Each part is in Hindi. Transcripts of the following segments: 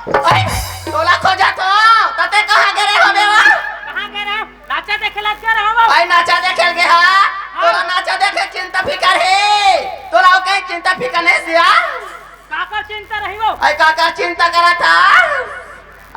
अरे तोला खोजा तो तते कहां गे रे हो बेवा कहां गे रे नाचा देखे लग गे रे हो भाई नाचा देखे गे हा तोला नाचा देखे चिंता फिकर है तोला के चिंता फिकर नहीं सिया काका चिंता रही हो आई काका चिंता करा था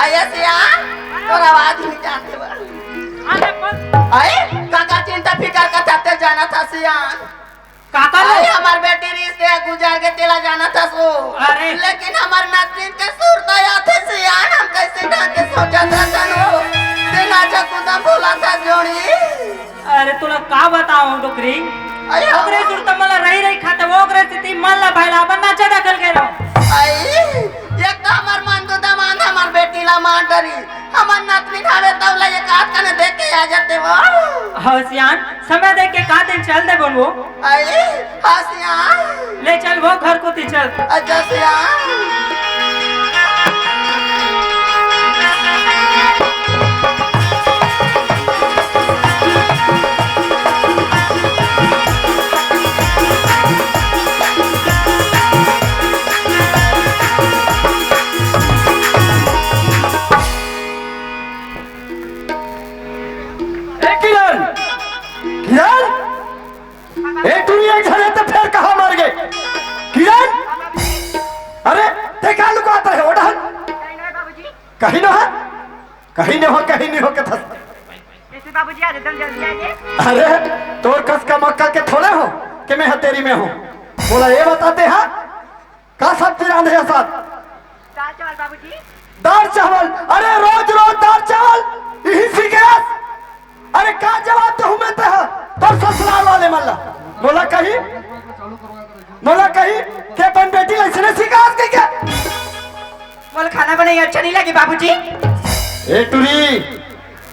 आई सिया तोरा आवाज नहीं जानते बा अरे कौन आई काका चिंता फिकर का तते जाना था सिया काका अरे हमार बेटी रिश्ते गुजार के तेला जाना था सो अरे लेकिन हमार नातिन के सुरता आते से यार हम कैसे ना के सोचा था तनो तेना चकुदा बोला था जोड़ी अरे तुला का बताओ डोकरी अरे ओकरे सुरता मला रही रही खाते वो ओकरे स्थिति मला भाईला अपन नाचा दखल के रहो आई एक तो हमार मन तो दमान हमार बेटी ला मान डरी हमार नातिन हावे तवला एक हाथ कने देख के आ जाते वो हसियान समय देख के का दिन चल दे बोलबो आई हसिया ले चल वो घर को ती चल अच्छा सिया कहीं न हो कहीं नहीं हो के थस ऐसे बाबूजी आ जल्दी जल्दी आइए अरे तोर कस का मक्का के थोड़े हो कि मैं तेरी में हूँ बोला ये बताते हैं का सब्जी रांधे है साथ दाल चावल बाबूजी दाल चावल अरे रोज रोज दाल चावल यही सीखे अरे का जवाब तो हूँ मैं तो ससुराल वाले मल्ला बोला कहीं के बन बेटी ऐसे सीखा के क्या बोल खाना बनाई अच्छा नहीं लगी बाबूजी ए टुरी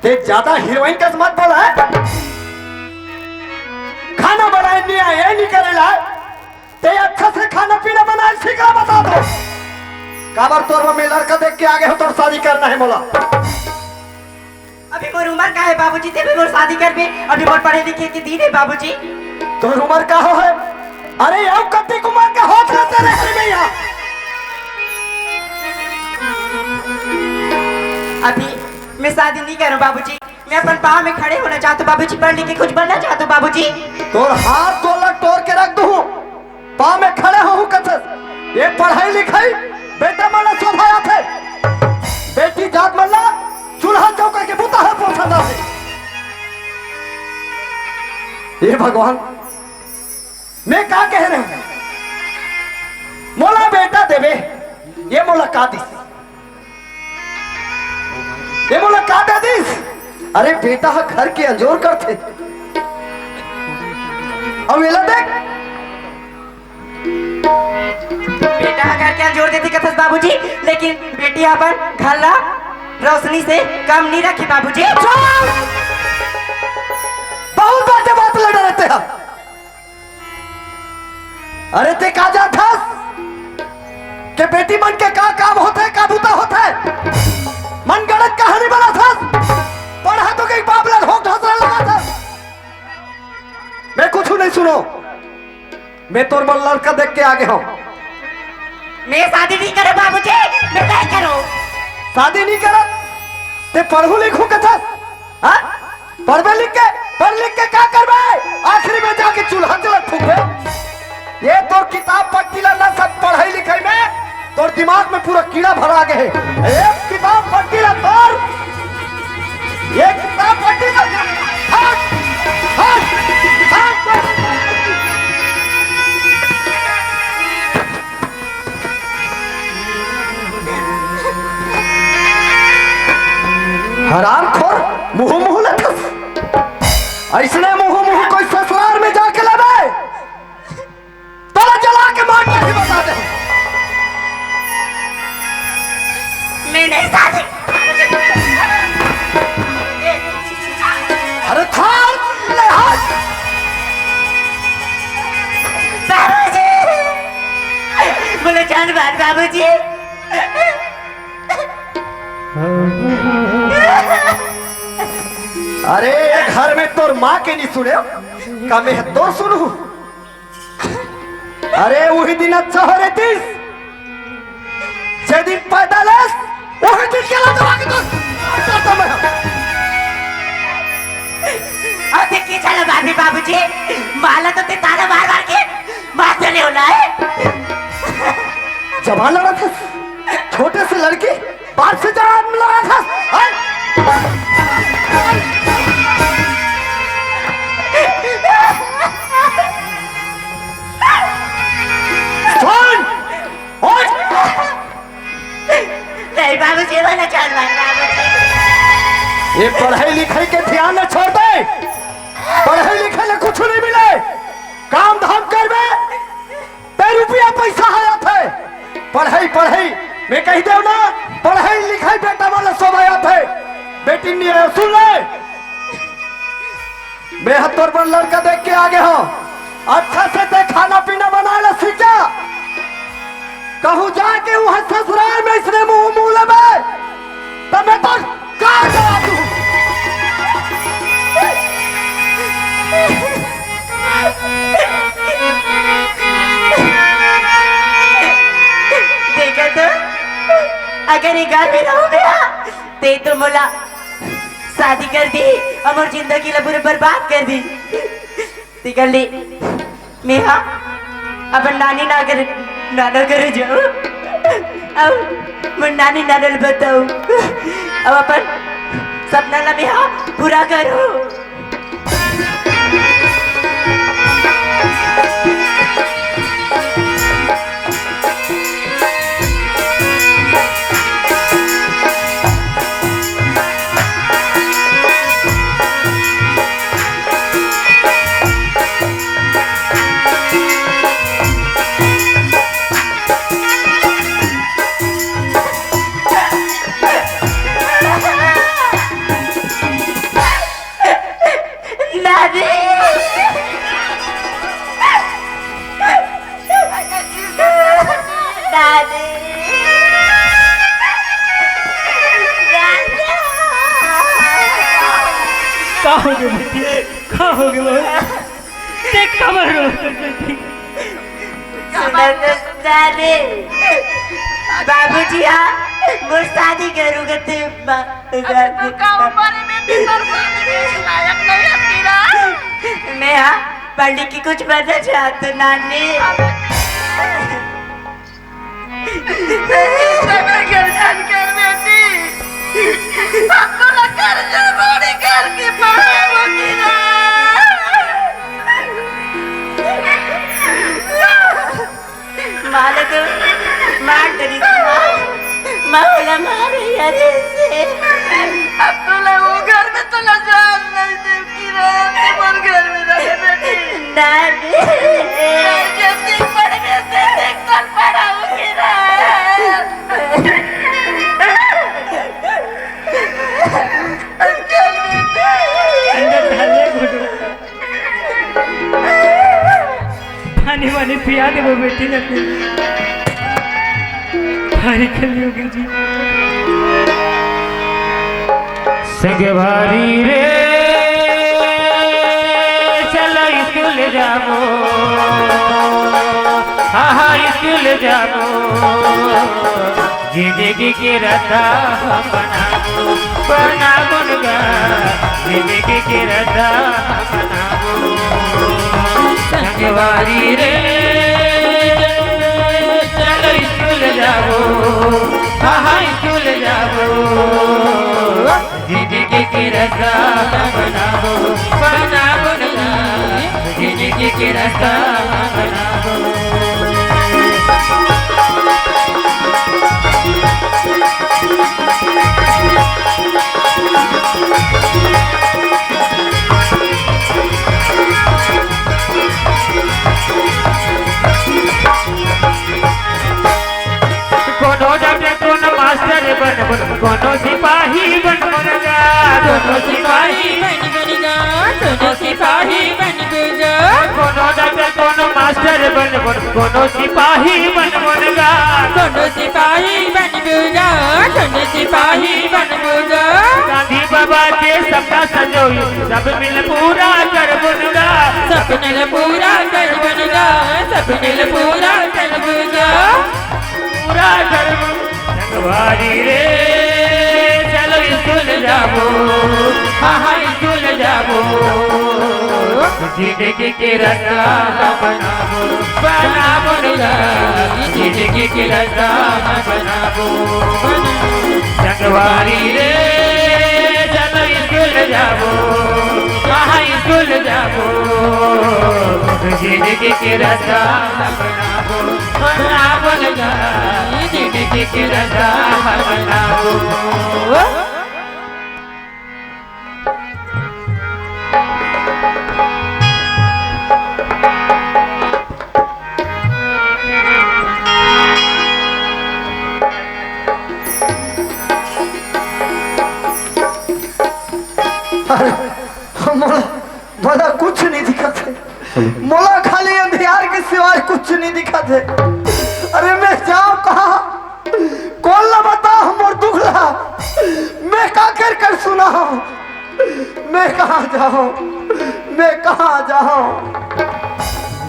ते ज्यादा हीरोइन का मत बोला है खाना बनाए नहीं आए ये नहीं करेला ते अच्छा से खाना पीना बनाए सीखा बता दो काबर तोर में लड़का देख के आगे हो तो शादी करना है बोला अभी मोर उम्र का है बाबूजी ते भी मोर शादी कर बे अभी मोर पढ़े लिखे के दिन है बाबूजी तोर उम्र का हो है अरे यार कत्ती कुमार का होठ रहते रहे में यहाँ अभी मैं शादी नहीं करूं बाबूजी मैं अपन पाँव में खड़े होना चाहता हूँ बाबूजी पढ़ लिख के कुछ बनना चाहता हूँ बाबूजी तोर हाथ तोला तोड़ के रख दूं पाँव में खड़े हो कथस ये पढ़ाई लिखाई बेटा माला शोभाया थे बेटी जात मल्ला चूल्हा चौका के बुता है पोछा है ये भगवान मैं क्या कह रहे हूं मोला बेटा देवे ये मुलाकात ये मुलाकात दीस अरे बेटा घर के अंजोर करते अब वेला देख बेटा घर के जोड़ देती कथस बाबूजी लेकिन बेटी अपन घर ला रोशनी से कम नहीं रखी बाबूजी बहुत बात लड़ रहते हैं अरे ते का जा था कि बेटी मन के का काम होता है का बूता होता है मन गलत कहानी बना था पढ़ा तो कहीं बाप लग हो ढसरा लगा था मैं कुछ नहीं सुनो मैं तोर बल लड़का देख के आगे हूं मैं शादी नहीं करूं बाबूजी मैं नहीं करूं शादी नहीं कर ते पढ़ू लिखू के था पढ़ लिख के क्या करबे आखिरी में जाके चूल्हा जलत फूके ये तो किताब पढ़ती ला सब पढ़ाई लिखाई में तोर दिमाग में पूरा कीड़ा भरा गए है एक किताब पढ़ती ला तोर ये किताब पढ़ती ला हट हट हट हरामखोर मुंह लखस ऐसने मुंह कोई ससुराल में जाके लगे तोला जला के मार के बता दे मैं नहीं शादी अरे थार ले हाथ बाबूजी बोले जान बात बाबूजी अरे घर में तोर माँ के नहीं सुने का मैं तो सुनू अरे वही दिन अच्छा हो रही थी दिन पैदल वही दिन के लगा के तो करता मैं अरे की चलो बाबी बाबूजी माला तो ते तारा मार मार के मार चले होला है जवान लड़ा था छोटे से लड़की बात से जवान लड़ा था हाँ? सुन उठ नहीं बाबूजी वाला चल बाबूजी ये पढ़ाई लिखाई के ध्यान न छोड़ दे पढ़ाई लिखाई में कुछ नहीं मिले काम धाम कर में ते रुपया पैसा आया थे पढ़ाई पढ़ाई मैं कह दे ना पढ़ाई लिखाई बेटा वाला सब आया थे बेटी नहीं आया सुन ले मैं हत्तर पर लड़का देख के आगे हूँ अच्छा से ते खाना पीना बना ले सीखा कहूँ जाके वहां ससुराल में इसने मुंह मुंह लगे तब मैं तो क्या करा दूं देखा तो अगर ये घर में रहो गया ते तो मोला शादी कर दी और जिंदगी ला पूरे बर्बाद कर दी कर ली मैं हाँ अब नानी ना कर नाना करे जाओ अब मैं नानी नाना बताऊं अब अपन सपना ला मैं हाँ पूरा करो खाओगे बेटी खाओगे देख खबर बाबूजी हाँ वो शादी करूँगा ते मैं हाँ पढ़ लिख के कुछ बनना चाहती नानी माले तो मार डरी माला मारे यारे से अब तो वो घर में तो ना जान नहीं दे की रहते मन घर में रहे बेटी नानी जैसे पढ़ने से देख कर पढ़ाऊंगी ना पानी वानी पिया दे वो बेटी ने भारी खली होगी जी संग भारी रे चलो स्कूल जाओ हाँ स्कूल जाओ जिंदगी के रता बनाबो जिंदगी के रता बनाबो संगवारी रे चलो स्कूल जाओ हाँ स्कूल जाओ जिंदगी की रास्ता बनाबो जिंदगी की रास्ता बनाबो कोनो सिपाही बन जा कोनो सिपाही बन जा कोनो सिपाही बन जा कोनो डॉक्टर कोनो मास्टर बन कोनो सिपाही बन जा कोनो सिपाही बन जा कोनो सिपाही बन जा गांधी बाबा के सपना संजोई सब मिल पूरा कर बुनगा सपने पूरा कर बुनगा सपने पूरा कर बुनगा पूरा कर संगवारी रे चलो स्कूल जाबो हाँ स्कूल जाबो जिंदगी के रास्ता बनाबो बनाबो जिंदगी के रास्ता बनाबो संगवारी रे चलो स्कूल जाबो हाँ स्कूल जाबो जिंदगी के रास्ता बनाबो बनाबो जिंदगी के रास्ता बनाबो अरे मोला कुछ नहीं दिखत है मोला खाली अंधियार के सिवाय कुछ नहीं दिखत है। अरे मैं जाऊं कहाँ कौन ला बता मोर दुखला मैं का कर सुना मैं कहाँ जाऊं मैं कहाँ जाऊं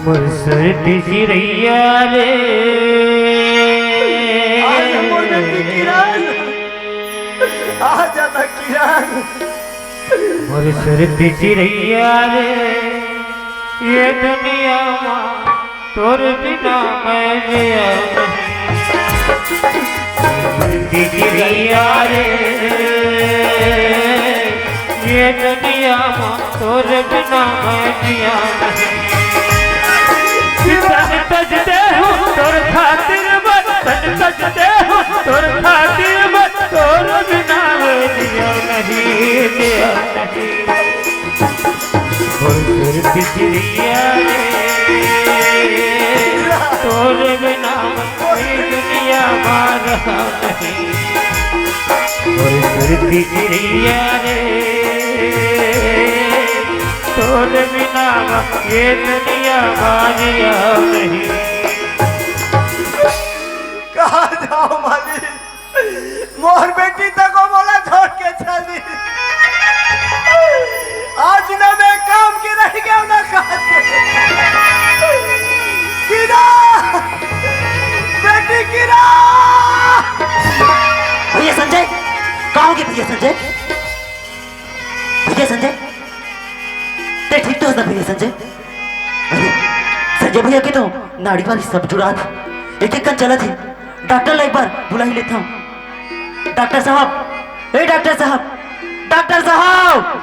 मुरसर रैया रे मोर बेटी किरण आ जाना किरण मुरसर रैया रे ये दुनिया में तोर बिना मैं जिया नहीं रैया रे ये दुनिया में तोर बिना मैं जिया नहीं तन तजते हो तोर खातिर तन तजते हो तोर खातिर तोर बिना मैं जिया नहीं जिया नहीं मुरसर रैया रे तोर बिना कोई दुनिया मार रहा नहीं मुरसर रैया रे तोर बिना ये दुनिया मानिया नहीं कहाँ जाओ माली मोर बेटी तक बोला छोड़ के चली आज ना मैं काम के रह गया ना काज के कीरा बेटी कीरा भैया संजय कहाँ हो गए भैया संजय भैया संजय ते ठीक तो भैया संजय अरे संजय भैया के तो नाड़ी वाली सब जुड़ा थी एक एक कर चला थी डॉक्टर ला एक बार बुला ही लेता हूँ डॉक्टर साहब ए डॉक्टर साहब डॉक्टर साहब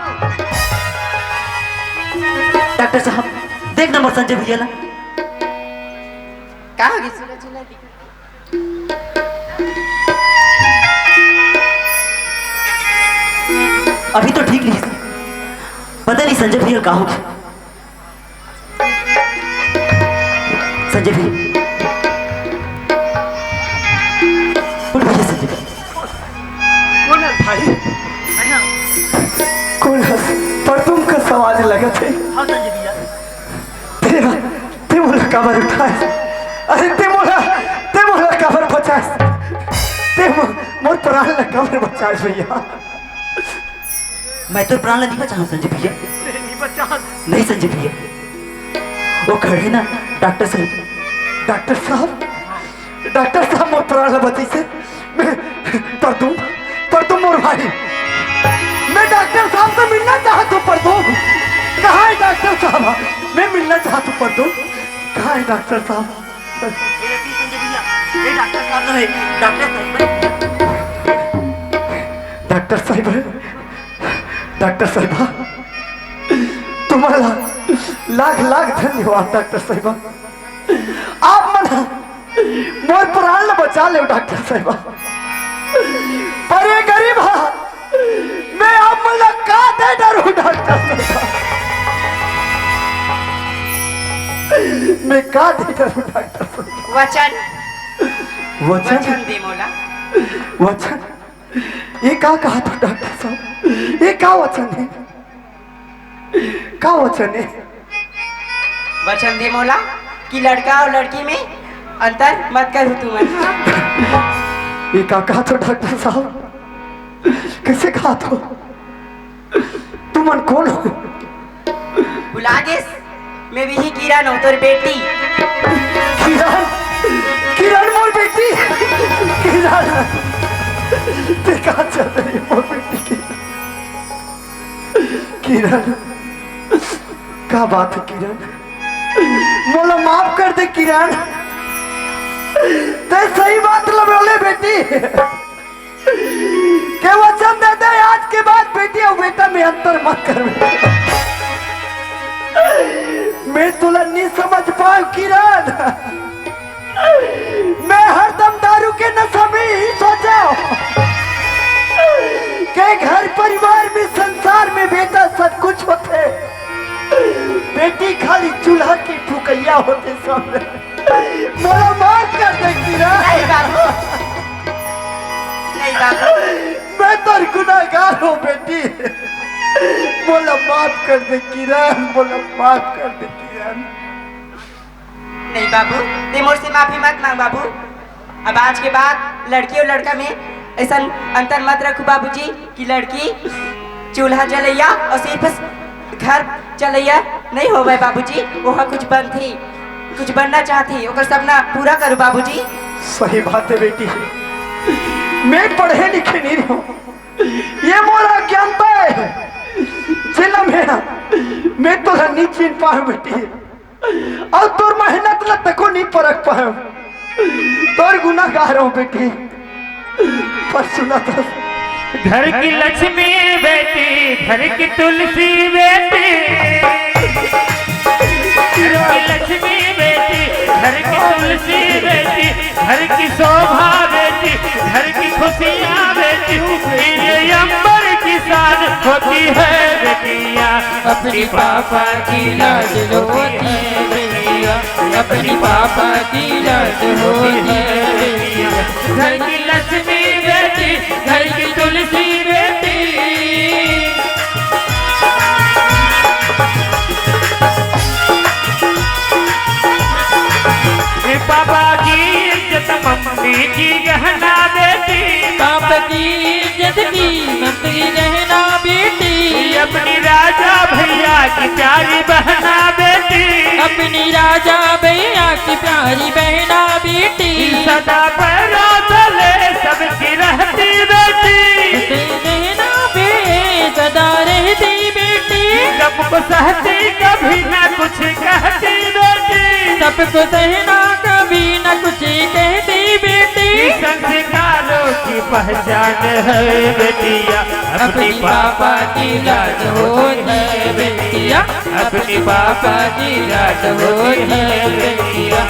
डॉक्टर साहब देख नंबर संजय भैया ला का होगी सुना सुना दी अभी तो ठीक नहीं पता नहीं संजय भैया कहाँ होगी संजय भैया उठ भैया संजय भैया कौन है भाई कौन है पर तुम का सवाल लगा थे हाँ संजय भैया तेरा ते मोला कवर उठाए अरे ते मोला कवर बचाए ते मोर प्राण ला कवर बचाए भैया मैं तो प्राण नहीं बचा हूँ संजय भैया नहीं बचा नहीं संजय भैया वो खड़े ना डॉक्टर साहब डॉक्टर साहब मोर प्राण ला बची से मैं पर तुम मोर भाई मैं डॉक्टर साहब से मिलना चाहता हूँ पर तुम कहाँ है डॉक्टर साहब मैं मिलना चाहता हूँ पर तुम कहाँ है डॉक्टर साहब डॉक्टर साहब डॉक्टर साहिबा तुम्हाला लाख लाख धन्यवाद डॉक्टर साहिबा आप मना मोर प्राण बचा ले डॉक्टर साहिबा पर ये गरीब मैं आप मला का दे डरू डॉक्टर साहिबा मैं का दे डरू डॉक्टर साहिबा वचन वचन वचन दे मोला वचन ये का कहा था डॉक्टर साहब ये का वचन है का वचन है वचन दे मोला कि लड़का और लड़की में अंतर मत कर तुम ये का कहा था डॉक्टर साहब कैसे कहा था तुम कौन हो बुला गेस मैं भी ही कीरा नो तोर बेटी किरण किरण मोर बेटी, किरण ते कहाँ चल रही मोर बेटी की? किरण क्या बात है किरण? मोला माफ कर दे किरण, ते सही बात बोले बेटी के वचन दे दे आज के बाद बेटी और बेटा में अंतर मत कर बेटी। मैं तुला नहीं समझ पाऊं किरण, मैं हरदम दारू के नशा में ही सोचा के घर परिवार में संसार में बेटा सब कुछ होते, बेटी खाली चूल्हा की फुकैया होते सब। मोला माफ कर दे किरण। नहीं बाबू, नहीं बाबू, मैं तो गुनाहगार हूँ बेटी, मोला माफ कर दे किरण, मोला माफ कर दे किरण। नहीं बाबू, ते मोर से माफी मत मांग बाबू। अब आज के बाद लड़की और लड़का में ऐसा अंतर मत रखो बाबूजी कि लड़की चूल्हा जलैया और सिर्फ घर चलैया नहीं हो गए बाबूजी। वह कुछ बन थी, कुछ बनना चाहती, ओकर सपना पूरा करो बाबूजी। सही बात है बेटी, मैं पढ़े लिखे नहीं हूँ, ये मोरा ज्ञानता है जिला मेरा, मैं तो नहीं चिन पाऊँ बेटी, और तोर मेहनत ल तको नहीं परख पाऊँ, तोर गुनाहगार हूँ बेटी। पर सुना तो घर की लक्ष्मी बेटी, घर की तुलसी बेटी, घर की लक्ष्मी बेटी, घर की तुलसी बेटी, घर की शोभा बेटी, घर की खुशियाँ बेटी, ये अंबर की शान होती है बेटियाँ। अपनी पापा की लाज होती है बेटियाँ, अपनी पापा की लाज होती है बेटियाँ। घर की लक्ष्मी बेटी, घर की तुलसी बेटी, पापा की इज्जत मम्मी की गहना बेटी, पापा की इज्जत की मम्मी गहना बेटी, अपनी राजा भैया की प्यारी बहना बेटी, अपनी राजा भैया की प्यारी बहना बेटी, सदा पैरा तले सबकी रहती बेटी, बहना बे सदा रहती बेटी, सबको सहती कभी ना कुछ कहती बेटी, सबको सहना कभी न कुछ कहती बेटी, संस्कारों की पहचान है बेटिया, अपनी पापा की लाज होती है बेटिया, अपनी पापा की लाज होती है बेटिया।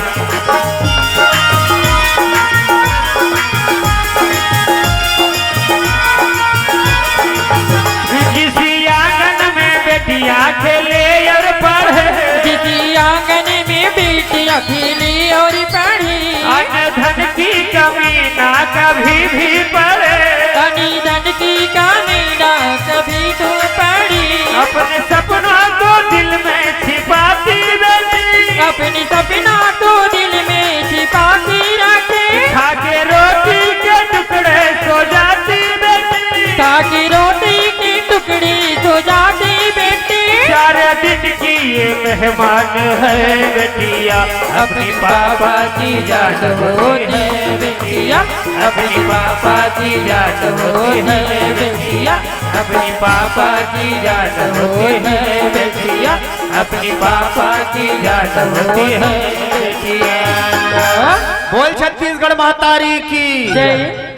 किसी आंगन में बेटिया खेले और पढ़े, किसी आंगन में बेटिया खेले और पढ़े, अन्न धन की कमी ना कभी भी पड़े, अन्न धन की कमी ना कभी तो पड़ी, अपने सपना को दिल में छिपाती बेटी, अपनी सपना को दिल में छिपाती रखे, खा के रोटी के टुकड़े सो जाती बेटी, खा के रोटी के टुकड़े सो जाती बेटी, सारे दिन की ये मेहमान है बेटिया, अपनी पापा की याद होती है बेटिया, अपनी पापा की याद होती है बेटिया, अपनी पापा की याद होती है बेटिया, अपनी पापा की याद होती है बेटिया। बोल छत्तीसगढ़ महतारी की।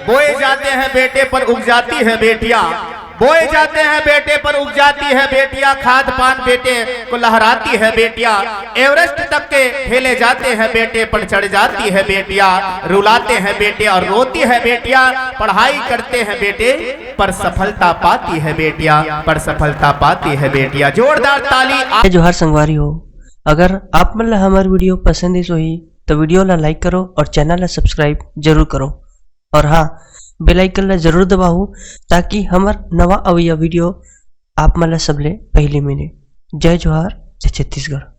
बोए जाते हैं बेटे पर उग जाती है बेटियां, बोए जाते हैं बेटे पर उग जाती है बेटियां, खाद पान बेटे को लहराती है बेटियां, एवरेस्ट तक के ठेले जाते हैं बेटे पर चढ़ जाती है बेटियां, रुलाते हैं बेटे और रोती है बेटियां, पढ़ाई करते हैं बेटे पर सफलता पाती है बेटियां, पर सफलता पाती है बेटियां। जोरदार ताली। जोहार संगवारी हो, अगर आप मन ला हमार वीडियो पसंद ही तो वीडियो ला लाइक करो और चैनल ला सब्सक्राइब जरूर करो, और हाँ बेल आइकन ला जरूर दबाओ ताकि हमार नवा अवैया वीडियो आप मन ला सबले पहले मिले। जय जोहार, जय छत्तीसगढ़।